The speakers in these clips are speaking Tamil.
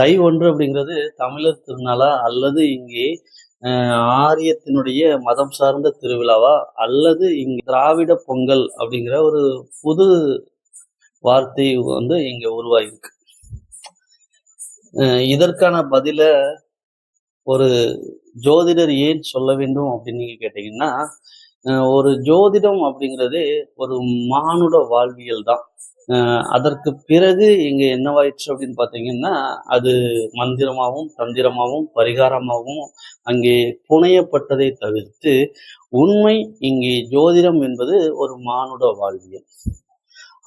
தை 1 அப்படிங்கிறது தமிழர் திருநாளா அல்லது இங்கே ஆரியத்தினுடைய மதம் சார்ந்த திருவிழாவா அல்லது இங்க திராவிட பொங்கல் அப்படிங்கிற ஒரு புது வார்த்தை இங்க உருவாகிருக்கு. இதற்கான பதில ஒரு ஜோதிடர் ஏன் சொல்ல வேண்டும் அப்படின்னு நீங்க கேட்டீங்கன்னா, ஒரு ஜோதிடம் அப்படிங்கிறது ஒரு மானுட வாழ்வியல் தான். அதற்கு பிறகு இங்க என்னவாயிடுச்சு அப்படின்னு பார்த்தீங்கன்னா, அது மந்திரமாகவும் தந்திரமாகவும் பரிகாரமாகவும் அங்கே புனையப்பட்டதை தவிர்த்து உண்மை இங்கே ஜோதிடம் என்பது ஒரு மானுட வாழ்வியல்.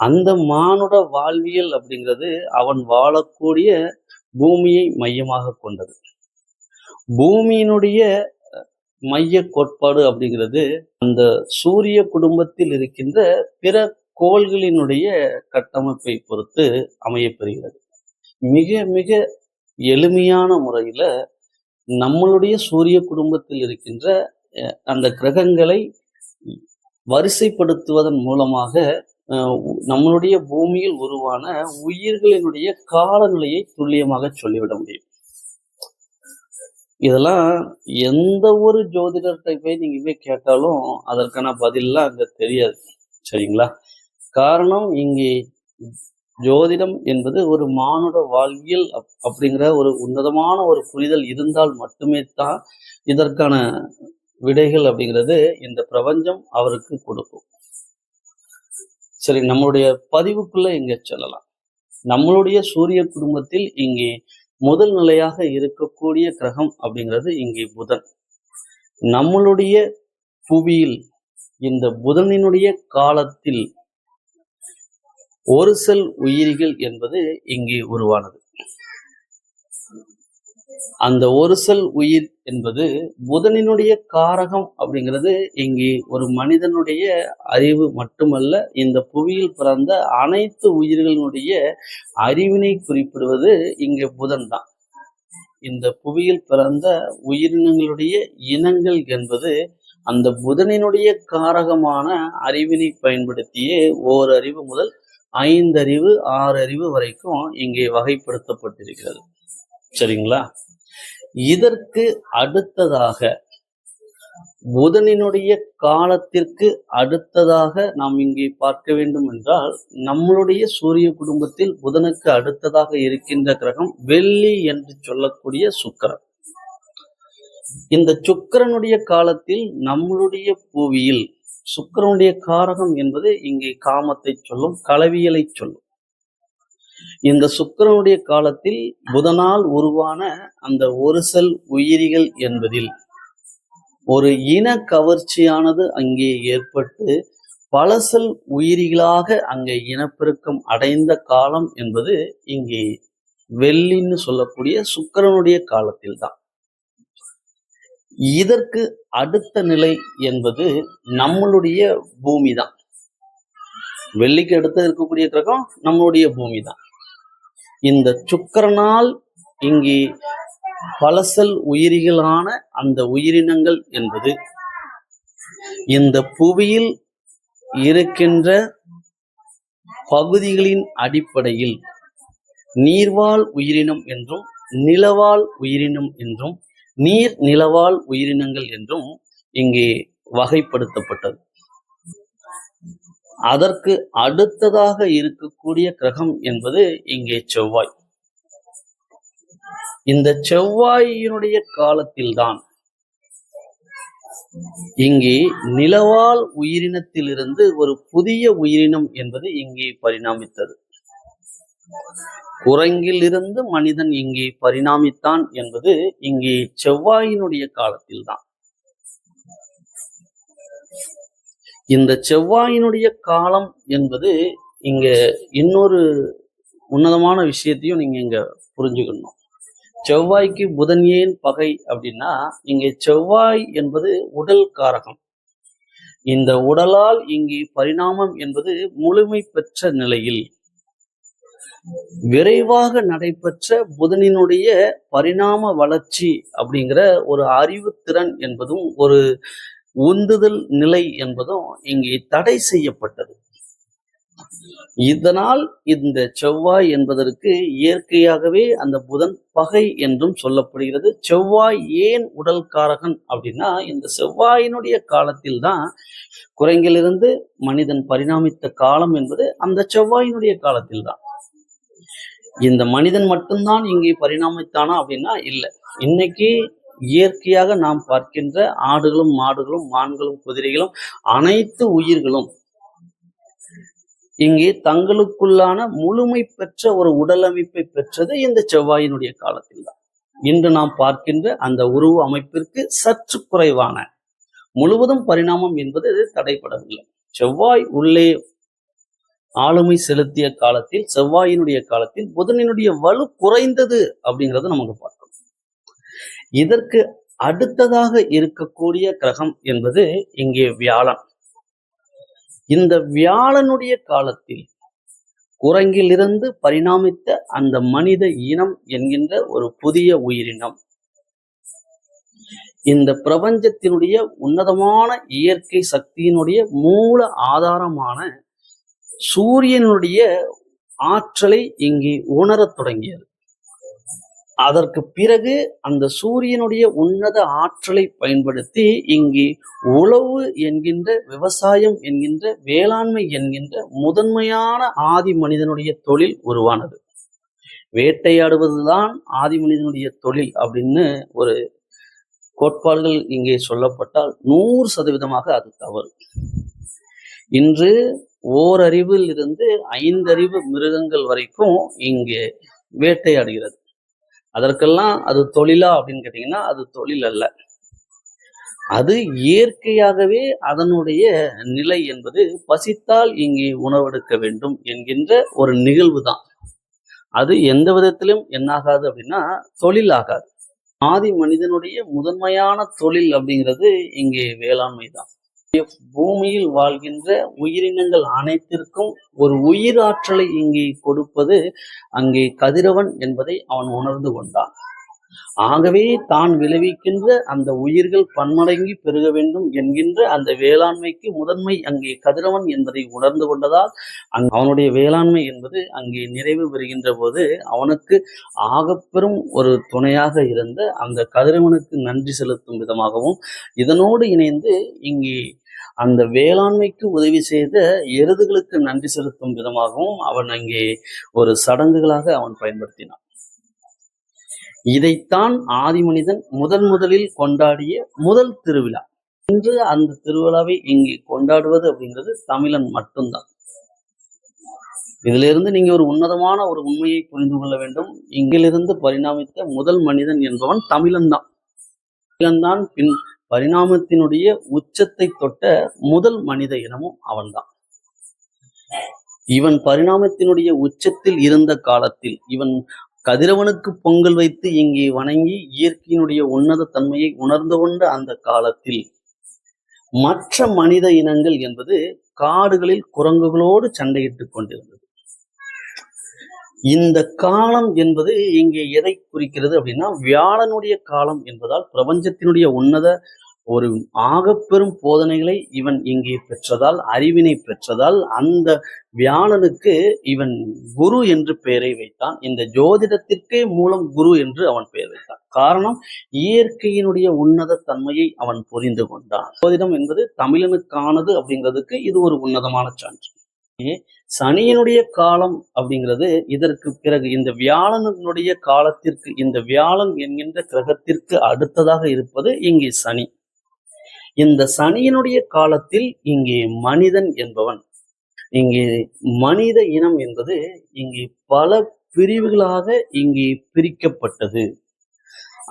அந்த மானுட வாழ்வியல் அப்படிங்கிறது அவன் வாழக்கூடிய பூமியை மையமாக கொண்டது. பூமியினுடைய மைய கோட்பாடு அப்படிங்கிறது அந்த சூரிய குடும்பத்தில் இருக்கின்ற பிற கோள்களினுடைய கட்டமைப்பை பொறுத்து அமையப்பெறுகிறது. மிக மிக எளிமையான முறையில நம்மளுடைய சூரிய குடும்பத்தில் இருக்கின்ற அந்த கிரகங்களை வரிசைப்படுத்துவதன் மூலமாக நம்மளுடைய பூமியில் உருவான உயிர்களினுடைய காலநிலையை துல்லியமாக சொல்லிவிட முடியும். இதெல்லாம் எந்த ஒரு ஜோதிடர்கிட்ட போய் நீங்க போய் கேட்டாலும் அதற்கான பதிலாம் அங்க தெரியாது. சரிங்களா? காரணம், இங்கே ஜோதிடம் என்பது ஒரு மானுட வாழ்வியல் அப்படிங்கிற ஒரு உன்னதமான ஒரு புரிதல் இருந்தால் மட்டுமே தான் இதற்கான விடைகள் அப்படிங்கிறது இந்த பிரபஞ்சம் அவருக்கு கொடுக்கும். சரி, நம்மளுடைய பதிவுக்குள்ள இங்க செல்லலாம். நம்மளுடைய சூரிய குடும்பத்தில் இங்கே முதல் நிலையாக இருக்கக்கூடிய கிரகம் அப்படிங்கிறது இங்கே புதன். நம்மளுடைய புவியில் இந்த புதனினுடைய காலத்தில் ஒரு செல் உயிரிகள் என்பது இங்கே உருவானது. அந்த ஒரு செல் உயிர் என்பது புதனினுடைய காரகம் அப்படிங்கிறது இங்கே ஒரு மனிதனுடைய அறிவு மட்டுமல்ல, இந்த புவியில் பிறந்த அனைத்து உயிர்களினுடைய அறிவினை குறிப்பிடுவது இங்கே புதன் தான். இந்த புவியில் பிறந்த உயிரினங்களுடைய இனங்கள் என்பது அந்த புதனினுடைய காரகமான அறிவினை பயன்படுத்தியே ஓரறிவு முதல் 5 அறிவு 6 அறிவு வரைக்கும் இங்கே வகைப்படுத்தப்பட்டிருக்கிறது. சரிங்களா? இதற்கு அடுத்ததாக புதனினுடைய காலத்திற்கு அடுத்ததாக நாம் இங்கே பார்க்க வேண்டும் என்றால், நம்மளுடைய சூரிய குடும்பத்தில் புதனுக்கு அடுத்ததாக இருக்கின்ற கிரகம் வெள்ளி என்று சொல்லக்கூடிய சுக்கிரன். இந்த சுக்கிரனுடைய காலத்தில் நம்மளுடைய புவியில் சுக்கிரனுடைய காரகம் என்பது இங்கே காமத்தை சொல்லும், களவியலை சொல்லும். இந்த சுக்கிரனுடைய காலத்தில் புதனால் உருவான அந்த ஒரு செல் உயிரிகள் என்பதில் ஒரு இன கவர்ச்சியானது அங்கே ஏற்பட்டு பல செல் உயிரிகளாக அங்கே இனப்பெருக்கம் அடைந்த காலம் என்பது இங்கே வெள்ளின்னு சொல்லக்கூடிய சுக்கிரனுடைய காலத்தில் தான். இதற்கு அடுத்த நிலை என்பது நம்மளுடைய பூமி தான். வெள்ளிக்கு அடுத்து இருக்கக்கூடிய கிரகம் நம்மளுடைய பூமி தான். இந்த சுக்கிரனால் இங்கே பல செல் உயிரிகளான அந்த உயிரினங்கள் என்பது இந்த புவியில் இருக்கின்ற பகுதிகளின் அடிப்படையில் நீர்வாழ் உயிரினம் என்றும் நிலவாழ் உயிரினம் என்றும் நீர் நிலவாழ் உயிரினங்கள் என்றும் இங்கே வகைப்படுத்தப்பட்டது. அதற்கு அடுத்ததாக இருக்கக்கூடிய கிரகம் என்பது இங்கே செவ்வாய். இந்த செவ்வாயினுடைய காலத்தில்தான் இங்கே நிலவாழ் உயிரினத்திலிருந்து ஒரு புதிய உயிரினம் என்பது இங்கே பரிணாமித்தது. குரங்கிலிருந்து மனிதன் இங்கே பரிணாமித்தான் என்பது இங்கே செவ்வாயினுடைய காலத்தில்தான். இந்த செவ்வாயினுடைய காலம் என்பது இங்க இன்னொரு உன்னதமான விஷயத்தையும் நீங்க இங்க புரிஞ்சுக்கணும். செவ்வாய்க்கு புதன் ஏன் பகை அப்படின்னா, இங்கே செவ்வாய் என்பது உடல் காரகம். இந்த உடலால் இங்கே பரிணாமம் என்பது முழுமை பெற்ற நிலையில் விரைவாக நடைபெற்ற புதனினுடைய பரிணாம வளர்ச்சி அப்படிங்கிற ஒரு அறிவுத்திறன் என்பதும் ஒரு உந்துதல் நிலை என்பதும் இங்கே தடை செய்யப்பட்டது. இதனால் இந்த செவ்வாய் என்பதற்கு இயற்கையாகவே அந்த புதன் பகை என்றும் சொல்லப்படுகிறது. செவ்வாய் ஏன் உடல் காரகன் அப்படின்னா, இந்த செவ்வாயினுடைய காலத்தில் தான் குரங்கிலிருந்து மனிதன் பரிணாமித்த காலம் என்பது அந்த செவ்வாயினுடைய காலத்தில் தான். இந்த மனிதன் மட்டும்தான் இங்கே பரிணாமித்தானா அப்படின்னா இல்லை. இன்னைக்கு இயற்கையாக நாம் பார்க்கின்ற ஆடுகளும் மாடுகளும் மான்களும் குதிரைகளும் அனைத்து உயிர்களும் இங்கே தங்களுக்குள்ளான முழுமை பெற்ற ஒரு உடல் அமைப்பை பெற்றது இந்த செவ்வாயினுடைய காலத்தில் தான். இன்று நாம் பார்க்கின்ற அந்த உருவ அமைப்பிற்கு சற்று குறைவான முழுவதும் பரிணாமம் என்பது தடைபடவில்லை. செவ்வாய் உள்ளே ஆளுமை செலுத்திய காலத்தில், செவ்வாயினுடைய காலத்தில் புதனினுடைய வலு குறைந்தது அப்படிங்கிறத நமக்கு பார்க்கணும். இதற்கு அடுத்ததாக இருக்கக்கூடிய கிரகம் என்பது இங்கே வியாழன். இந்த வியாழனுடைய காலத்தில் குரங்கிலிருந்து பரிணாமித்த அந்த மனித இனம் என்கின்ற ஒரு புதிய உயிரினம் இந்த பிரபஞ்சத்தினுடைய உன்னதமான இயற்கை சக்தியினுடைய மூல ஆதாரமான சூரியனுடைய ஆற்றலை இங்கே உணரத் தொடங்கியது. அதற்கு பிறகு அந்த சூரியனுடைய உன்னத ஆற்றலை பயன்படுத்தி இங்கே உழவு என்கின்ற, விவசாயம் என்கின்ற, வேளாண்மை என்கின்ற முதன்மையான ஆதி மனிதனுடைய தொழில் உருவானது. வேட்டையாடுவதுதான் ஆதி மனிதனுடைய தொழில் அப்படின்னு ஒரு கோட்பாடுகள் இங்கே சொல்லப்பட்டால் 100% அது தவறு. இன்று ஓரறிவில் இருந்து 5 அறிவு மிருகங்கள் வரைக்கும் இங்கே வேட்டையாடுகிறது. அதற்கெல்லாம் அது தொழிலா அப்படின்னு கேட்டீங்கன்னா அது தொழில் அல்ல. அது இயற்கையாகவே அதனுடைய நிலை என்பது பசித்தால் இங்கே உணவெடுக்க வேண்டும் என்கின்ற ஒரு நிகழ்வு தான். அது எந்த விதத்திலும் என்னாகாது அப்படின்னா தொழில் ஆகாது. ஆதி மனிதனுடைய முதன்மையான தொழில் அப்படிங்கிறது இங்கே வேளாண்மை தான். பூமியில் வாழ்கின்ற உயிரினங்கள் அனைத்திற்கும் ஒரு உயிர் ஆற்றலை இங்கே கொடுப்பது அங்கே கதிரவன் என்பதை அவன் உணர்ந்து கொண்டான். ஆகவே தான் விளைவிக்கின்ற அந்த உயிர்கள் பன்மடங்கி பெருக வேண்டும் என்கின்ற அந்த வேளாண்மைக்கு முதன்மை அங்கே கதிரவன் என்பதை உணர்ந்து கொண்டதால் அவனுடைய வேளாண்மை என்பது அங்கே நிறைவு பெறுகின்ற போது அவனுக்கு ஆகப்பெரும் ஒரு துணையாக இருந்த அந்த கதிரவனுக்கு நன்றி செலுத்தும் விதமாகவும், இதனோடு இணைந்து இங்கே அந்த வேளாண்மைக்கு உதவி செய்த எருதுகளுக்கு நன்றி செலுத்தும் விதமாகவும் அவன் அங்கே ஒரு சடங்குகளாக அவன் பயன்படுத்தினான். இதைத்தான் ஆதி மனிதன் முதலில் கொண்டாடிய முதல் திருவிழா. இன்று அந்த திருவிழாவை இங்கே கொண்டாடுவது அப்படிங்கிறது தமிழன் மட்டும்தான். இதிலிருந்து நீங்க ஒரு உன்னதமான ஒரு உண்மையை புரிந்து கொள்ள வேண்டும். இங்கிலிருந்து பரிணாமித்த முதல் மனிதன் என்பவன் தமிழன் தான். தமிழன்தான் பின் பரிணாமத்தினுடைய உச்சத்தை தொட்ட முதல் மனித இனமும் அவன்தான். இவன் பரிணாமத்தினுடைய உச்சத்தில் இருந்த காலத்தில், இவன் கதிரவனுக்கு பொங்கல் வைத்து இங்கே வணங்கி இயற்கையினுடைய உன்னத தன்மையை உணர்ந்து கொண்ட அந்த காலத்தில் மற்ற மனித இனங்கள் என்பது காடுகளில் குரங்குகளோடு சண்டையிட்டுக் கொண்டிருந்தது. இந்த காலம் என்பது இங்கே எதை குறிக்கிறது அப்படின்னா வியாழனுடைய காலம் என்பதால் பிரபஞ்சத்தினுடைய உன்னத ஒரு ஆகப்பெரும் போதனைகளை இவன் இங்கே பெற்றதால், அறிவினை பெற்றதால் அந்த வியாழனுக்கு இவன் குரு என்று பெயரை வைத்தான். இந்த ஜோதிடத்திற்கே மூலம் குரு என்று அவன் பெயர் வைத்தான். காரணம், இயற்கையினுடைய உன்னத தன்மையை அவன் புரிந்து கொண்டான். ஜோதிடம் என்பது தமிழனுக்கானது அப்படிங்கிறதுக்கு இது ஒரு உன்னதமான சான்று. சனியினுடைய காலம் அப்படிங்கிறது இதற்கு பிறகு இந்த வியாழனுடைய காலத்திற்கு, இந்த வியாழன் என்கின்ற கிரகத்திற்கு அடுத்ததாக இருப்பது இங்கே சனி. இந்த சனியினுடைய காலத்தில் இங்கே மனிதன் என்பவன், இங்கே மனித இனம் என்பது இங்கே பல பிரிவுகளாக இங்கே பிரிக்கப்பட்டது.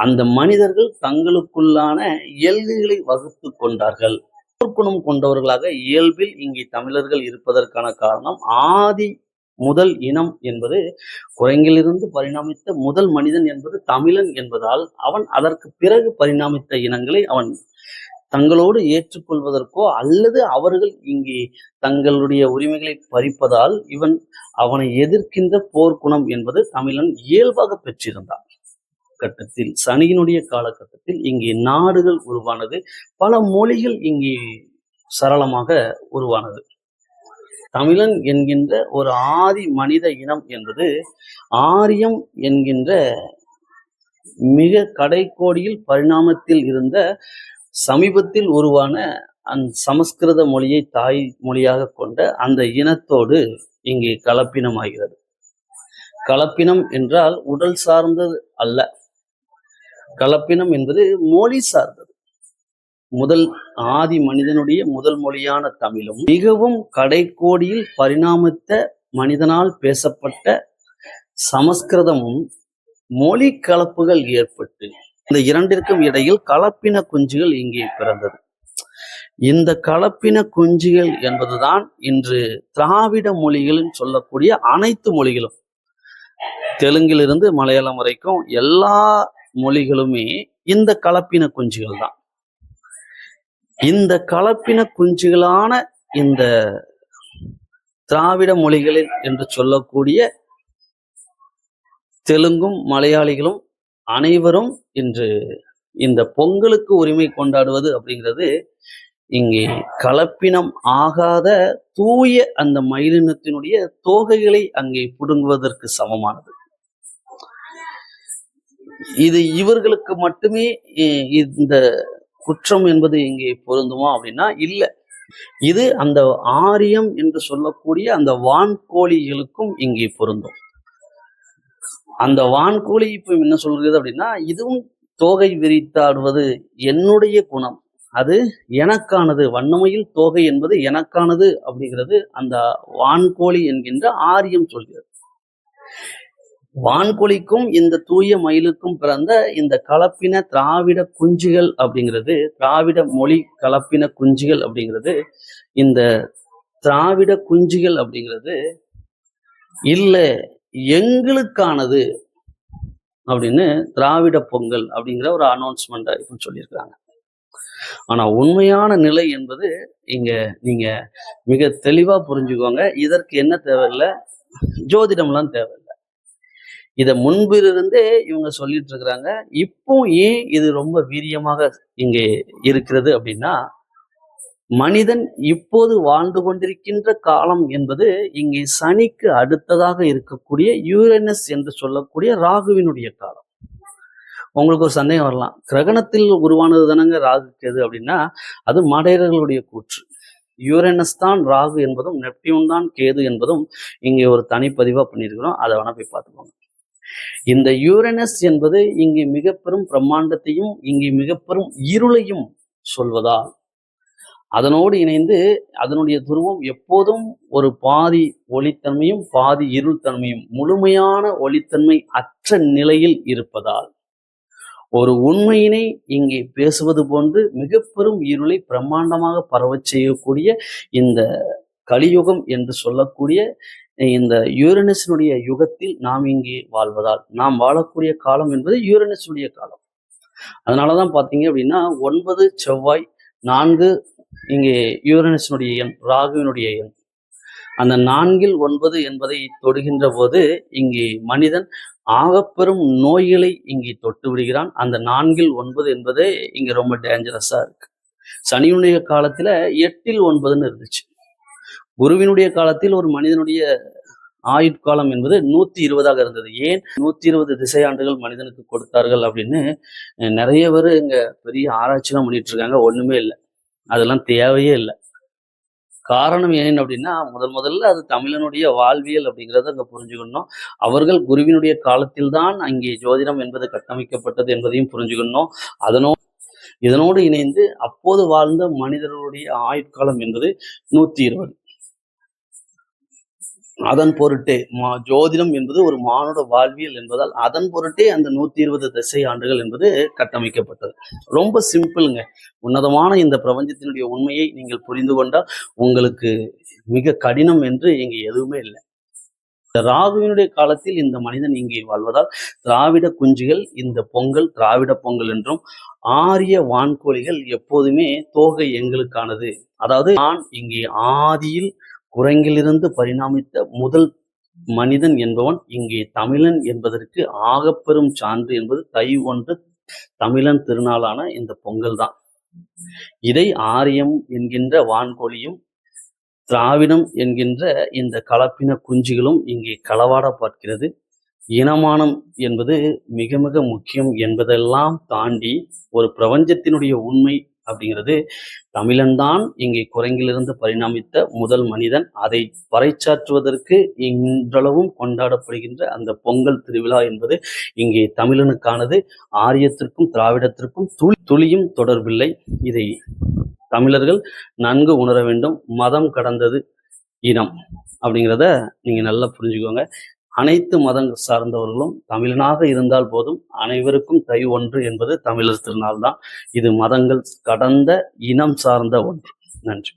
அந்த மனிதர்கள் தங்களுக்குள்ளான இயல்புகளை வகுத்து கொண்டார்கள். போர்க்குணம் கொண்டவர்களாக இயல்பில் இங்கே தமிழர்கள் இருப்பதற்கான காரணம், ஆதி முதல் இனம் என்பது குரங்கிலிருந்து பரிணாமித்த முதல் மனிதன் என்பது தமிழன் என்பதால் அவன் அதற்கு பிறகு பரிணாமித்த இனங்களை அவன் தங்களோடு ஏற்றுக்கொள்வதற்கோ அல்லது அவர்கள் இங்கே தங்களுடைய உரிமைகளை பறிப்பதால் இவன் அவனை எதிர்க்கின்ற போர்க்குணம் என்பது தமிழன் இயல்பாக பெற்றிருந்தான். கட்டத்தில் சனியினுடைய காலகட்டத்தில் இங்கே நாடுகள் உருவானது, பல மொழிகள் இங்கே சரளமாக உருவானது. தமிழன் என்கின்ற ஒரு ஆதி மனித இனம் என்பது ஆரியம் என்கின்ற மிக கடைக்கோடியில் பரிணாமத்தில் இருந்த சமீபத்தில் உருவான அந்த சமஸ்கிருத மொழியை தாய் மொழியாக கொண்ட அந்த இனத்தோடு இங்கே கலப்பினமாகிறது. கலப்பினம் என்றால் உடல் சார்ந்தது அல்ல, கலப்பினம் என்பது மொழி சார்ந்தது. முதல் ஆதி மனிதனுடைய முதல் மொழியான தமிழும் மிகவும் கடைக்கோடியில் பரிணாமித்த மனிதனால் பேசப்பட்ட சமஸ்கிருதமும் மொழி கலப்புகள் ஏற்பட்டு இந்த இரண்டிற்கும் இடையில் கலப்பின குஞ்சுகள் இங்கே பிறந்தது. இந்த கலப்பின குஞ்சுகள் என்பதுதான் இன்று திராவிட மொழிகள் சொல்லக்கூடிய அனைத்து மொழிகளும், தெலுங்கிலிருந்து மலையாளம் வரைக்கும் எல்லா மொழிகளுமே இந்த கலப்பின குஞ்சுகள் தான். இந்த கலப்பின குஞ்சுகளான இந்த திராவிட மொழிகளில் என்று சொல்லக்கூடிய தெலுங்கும் மலையாளிகளும் அனைவரும் இன்று இந்த பொங்கலுக்கு உரிமை கொண்டாடுவது அப்படிங்கிறது இங்கே கலப்பினம் ஆகாத தூய அந்த மயிலினத்தினுடைய தோகைகளை அங்கே புடுங்குவதற்கு சமமானது. இது இவர்களுக்கு மட்டுமே இந்த குற்றம் என்பது இங்கே பொருந்துமா அப்படின்னா இல்லை. இது அந்த ஆரியம் என்று சொல்லக்கூடிய அந்த வான்கோழிகளுக்கும் இங்கே பொருந்தும். அந்த வான்கோழி இப்ப என்ன சொல்றது அப்படின்னா, இதுவும் தோகை விரித்தாடுவது என்னுடைய குணம், அது எனக்கானது, வண்ணமையில் தோகை என்பது எனக்கானது அப்படிங்கிறது அந்த வான்கோழி என்கின்ற ஆரியம் சொல்கிறது. வான்கோழிக்கும் இந்த தூய மயிலுக்கும் பிறந்த இந்த கலப்பின திராவிட குஞ்சுகள் அப்படிங்கிறது, திராவிட மொழி கலப்பின குஞ்சுகள் அப்படிங்கிறது, இந்த திராவிட குஞ்சுகள் அப்படிங்கிறது இல்லை எங்களுக்கானது அப்படின்னு திராவிட பொங்கல் அப்படிங்கிற ஒரு அனௌன்ஸ்மெண்ட் இப்போ சொல்லியிருக்காங்க. ஆனா உண்மையான நிலை என்பது இங்க நீங்க மிக தெளிவா புரிஞ்சுக்கோங்க. இதற்கு என்ன தேவையில்லை, ஜோதிடம்லாம் தேவையில்லை. இதை முன்பிலிருந்தே இவங்க சொல்லிட்டு இருக்கிறாங்க. இப்போ ஏன் இது ரொம்ப வீரியமாக இங்கே இருக்கிறது அப்படின்னா, மனிதன் இப்போது வாழ்ந்து கொண்டிருக்கின்ற காலம் என்பது இங்கே சனிக்கு அடுத்ததாக இருக்கக்கூடிய யூரேனஸ் என்று சொல்லக்கூடிய ராகுவினுடைய காலம். உங்களுக்கு ஒரு சந்தேகம் வரலாம், கிரகணத்தில் உருவானது தானங்க ராகு கேது அப்படின்னா, அது மடையர்களுடைய கூற்று. யூரேனஸ் தான் ராகு என்பதும் நெப்டியூன் தான் கேது என்பதும் இங்கே ஒரு தனிப்பதிவா பண்ணியிருக்கிறோம். அதை வேணா போய் பார்த்துக்கோங்க. இந்த யூரேனஸ் என்பது இங்கே மிக பெரும் பிரம்மாண்டத்தையும் இங்கே மிக பெரும் இருளையும் சொல்வதால் அதனோடு இணைந்து அதனுடைய துருவம் எப்போதும் ஒரு பாதி ஒளித்தன்மையும் பாதி இருள்தன்மையும், முழுமையான ஒளித்தன்மை அற்ற நிலையில் இருப்பதால் ஒரு உண்மையினை இங்கே பேசுவது போன்று மிக பெரும் இருளை பிரம்மாண்டமாக பரவச் செய்யக்கூடிய இந்த கலியுகம் என்று சொல்லக்கூடிய இந்த யூரேனஸினுடைய யுகத்தில் நாம் இங்கே வாழ்வதால் நாம் வாழக்கூடிய காலம் என்பது யூரேனஸினுடைய காலம். அதனாலதான் பார்த்தீங்க அப்படின்னா 9 செவ்வாய் 4 இங்கே யூரேனஸினுடைய எண், ராகுவினுடைய எண். அந்த 4ல் 9 என்பதை தொடுகின்ற போது இங்கே மனிதன் ஆகப்பெரும் நோய்களை இங்கே தொட்டு விடுகிறான். அந்த 4ல் 9 என்பதே இங்க ரொம்ப டேஞ்சரஸா இருக்கு. சனியுடைய காலத்துல 8ல் 9ன்னு இருந்துச்சு. குருவினுடைய காலத்தில் ஒரு மனிதனுடைய ஆயுட்காலம் என்பது 120ஆக இருந்தது. ஏன் 120 திசையாண்டுகள் மனிதனுக்கு கொடுத்தார்கள் அப்படின்னு நிறைய பேர் இங்க பெரிய ஆராய்ச்சிலாம் பண்ணிட்டு இருக்காங்க. ஒண்ணுமே இல்லை, அதெல்லாம் தேவையே இல்லை. காரணம் ஏன் அப்படின்னா, முதல்ல அது தமிழனுடைய வாழ்வியல் அப்படிங்கிறத அங்க புரிஞ்சுக்கணும். அவர்கள் குருவினுடைய காலத்தில் தான் அங்கே ஜோதிடம் என்பது கட்டமைக்கப்பட்டது என்பதையும் புரிஞ்சுக்கணும். இதனோடு இணைந்து அப்போது வாழ்ந்த மனிதர்களுடைய ஆயுட்காலம் என்பது 120. அதன் பொருட்டே ஜோதிடம் என்பது ஒரு மானுட வாழ்வியல் என்பதால் அதன் பொருட்டே அந்த 120 திசை ஆண்டுகள் என்பது கட்டமைக்கப்பட்டது. ரொம்ப சிம்பிளுங்க. உன்னதமான இந்த பிரபஞ்சத்தினுடைய உண்மையை நீங்கள் புரிந்து கொண்டால் உங்களுக்கு மிக கடினம் என்று இங்கே எதுவுமே இல்லை. இந்த ராகுவினுடைய காலத்தில் இந்த மனிதன் இங்கே வாழ்வதால் திராவிட குஞ்சுகள் இந்த பொங்கல் திராவிட பொங்கல் என்றும், ஆரிய வான்கோழிகள் எப்போதுமே தோகை எங்களுக்கானது. அதாவது நான் இங்கே ஆதியில் குரங்கிலிருந்து பரிணாமித்த முதல் மனிதன் என்பவன் இங்கே தமிழன் என்பதற்கு ஆகப்பெரும் சான்று என்பது தை 1 தமிழன் திருநாளான இந்த பொங்கல் தான். இதை ஆரியம் என்கின்ற வான்கோழியும் திராவிடம் என்கின்ற இந்த கலப்பின குஞ்சுகளும் இங்கே களவாட பார்க்கிறது. இனமானம் என்பது மிக மிக முக்கியம் என்பதெல்லாம் தாண்டி ஒரு பிரபஞ்சத்தினுடைய உண்மை அப்படிங்கிறது, தமிழன்தான் இங்கே குரங்கிலிருந்து பரிணாமித்த முதல் மனிதன். அதை பறைசாற்றுவதற்கு இன்றளவும் கொண்டாடப்படுகின்ற அந்த பொங்கல் திருவிழா என்பது இங்கே தமிழனுக்கானது. ஆரியத்திற்கும் திராவிடத்திற்கும் துளியும் தொடர்பில்லை. இதை தமிழர்கள் நன்கு உணர வேண்டும். மதம் கடந்தது இனம் அப்படிங்கிறத நீங்க நல்லா புரிஞ்சுக்கோங்க. அனைத்து மதங்கள் சார்ந்தவர்களும் தமிழனாக இருந்தால் போதும், அனைவருக்கும் தை ஒன்று என்பது தமிழர் திருநாள் தான். இது மதங்கள் கடந்த இனம் சார்ந்த ஒன்று. நன்றி.